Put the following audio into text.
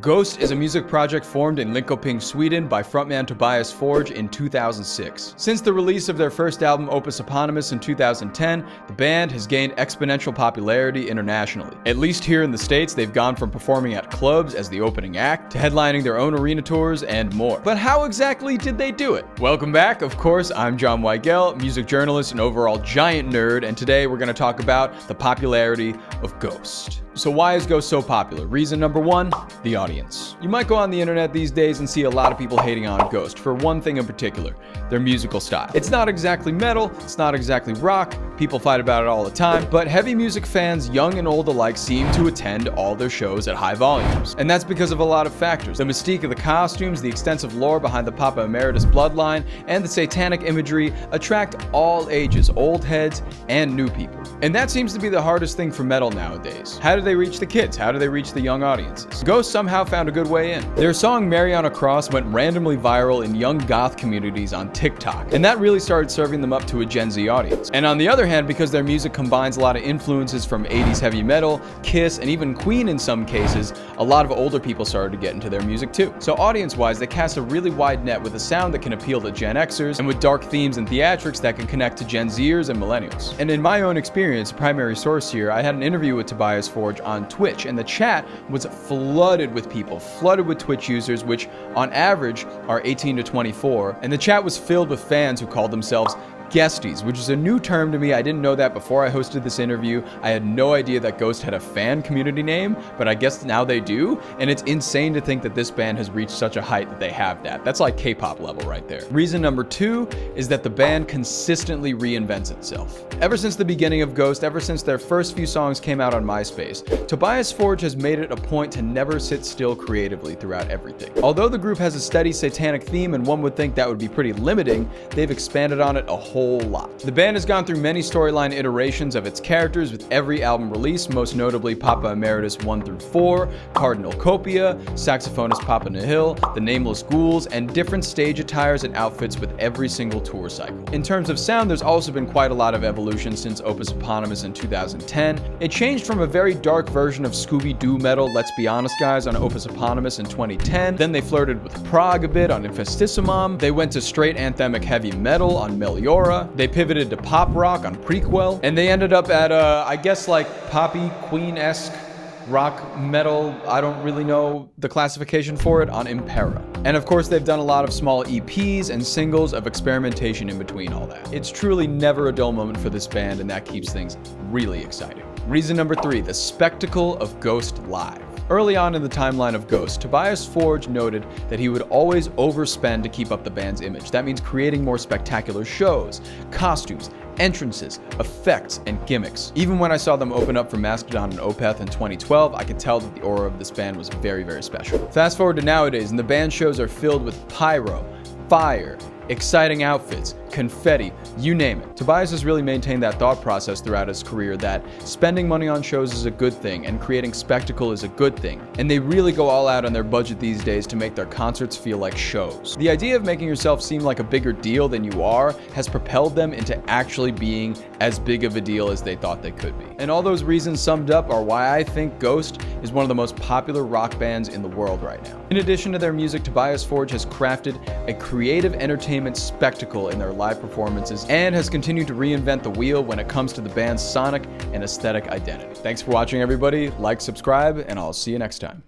Ghost is a music project formed in Linköping, Sweden by frontman Tobias Forge in 2006. Since the release of their first album Opus Eponymous in 2010, the band has gained exponential popularity internationally. At least here in the States, they've gone from performing at clubs as the opening act to headlining their own arena tours and more. But how exactly did they do it? Welcome back, of course, I'm John Weigel, music journalist and overall giant nerd, and today we're going to talk about the popularity of Ghost. So why is Ghost so popular? Reason number one, the audience. You might go on the internet these days and see a lot of people hating on Ghost for one thing in particular, their musical style. It's not exactly metal, it's not exactly rock, people fight about it all the time, but heavy music fans, young and old alike, seem to attend all their shows at high volumes. And that's because of a lot of factors. The mystique of the costumes, the extensive lore behind the Papa Emeritus bloodline, and the satanic imagery attract all ages, old heads and new people. And that seems to be the hardest thing for metal nowadays. How do they reach the kids? How do they reach the young audiences? Ghost somehow found a good way in. Their song Maryonacross went randomly viral in young goth communities on TikTok, and that really started serving them up to a Gen Z audience. And on the other hand, because their music combines a lot of influences from 80s heavy metal, Kiss, and even Queen in some cases, a lot of older people started to get into their music too. So audience-wise, they cast a really wide net with a sound that can appeal to Gen Xers, and with dark themes and theatrics that can connect to Gen Zers and millennials. And in my own experience, primary source here, I had an interview with Tobias Forge on Twitch, and the chat was flooded with people, flooded with Twitch users, which on average are 18 to 24, and the chat was filled with fans who called themselves guesties, which is a new term to me. I didn't know that before I hosted this interview. I had no idea that Ghost had a fan community name, but I guess now they do, and it's insane to think that this band has reached such a height that they have that. That's like K-pop level right there. Reason number two is that the band consistently reinvents itself. Ever since the beginning of Ghost, ever since their first few songs came out on MySpace, Tobias Forge has made it a point to never sit still creatively throughout everything. Although the group has a steady satanic theme, and one would think that would be pretty limiting, they've expanded on it a whole lot. The band has gone through many storyline iterations of its characters with every album release, most notably Papa Emeritus 1 through 4, Cardinal Copia, saxophonist Papa Nihil, the Nameless Ghouls, and different stage attires and outfits with every single tour cycle. In terms of sound, there's also been quite a lot of evolution since Opus Eponymous in 2010. It changed from a very dark version of Scooby-Doo metal, let's be honest guys, on Opus Eponymous in 2010. Then they flirted with prog a bit on Infestissimum. They went to straight anthemic heavy metal on Meliora. They pivoted to pop rock on Prequel, and they ended up at I guess like poppy Queen-esque rock metal, I don't really know the classification for it, on Impera. And of course they've done a lot of small EPs and singles of experimentation in between all that. It's truly never a dull moment for this band, and that keeps things really exciting. Reason number three, the spectacle of Ghost live. Early on in the timeline of Ghost, Tobias Forge noted that he would always overspend to keep up the band's image. That means creating more spectacular shows, costumes, entrances, effects, and gimmicks. Even when I saw them open up for Mastodon and Opeth in 2012, I could tell that the aura of this band was very, very special. Fast forward to nowadays, and the band shows are filled with pyro, fire, exciting outfits, confetti, you name it. Tobias has really maintained that thought process throughout his career that spending money on shows is a good thing and creating spectacle is a good thing. And they really go all out on their budget these days to make their concerts feel like shows. The idea of making yourself seem like a bigger deal than you are has propelled them into actually being as big of a deal as they thought they could be. And all those reasons summed up are why I think Ghost is one of the most popular rock bands in the world right now. In addition to their music, Tobias Forge has crafted a creative entertainment spectacle in their live performances and has continued to reinvent the wheel when it comes to the band's sonic and aesthetic identity. Thanks for watching, everybody. Like, subscribe, and I'll see you next time.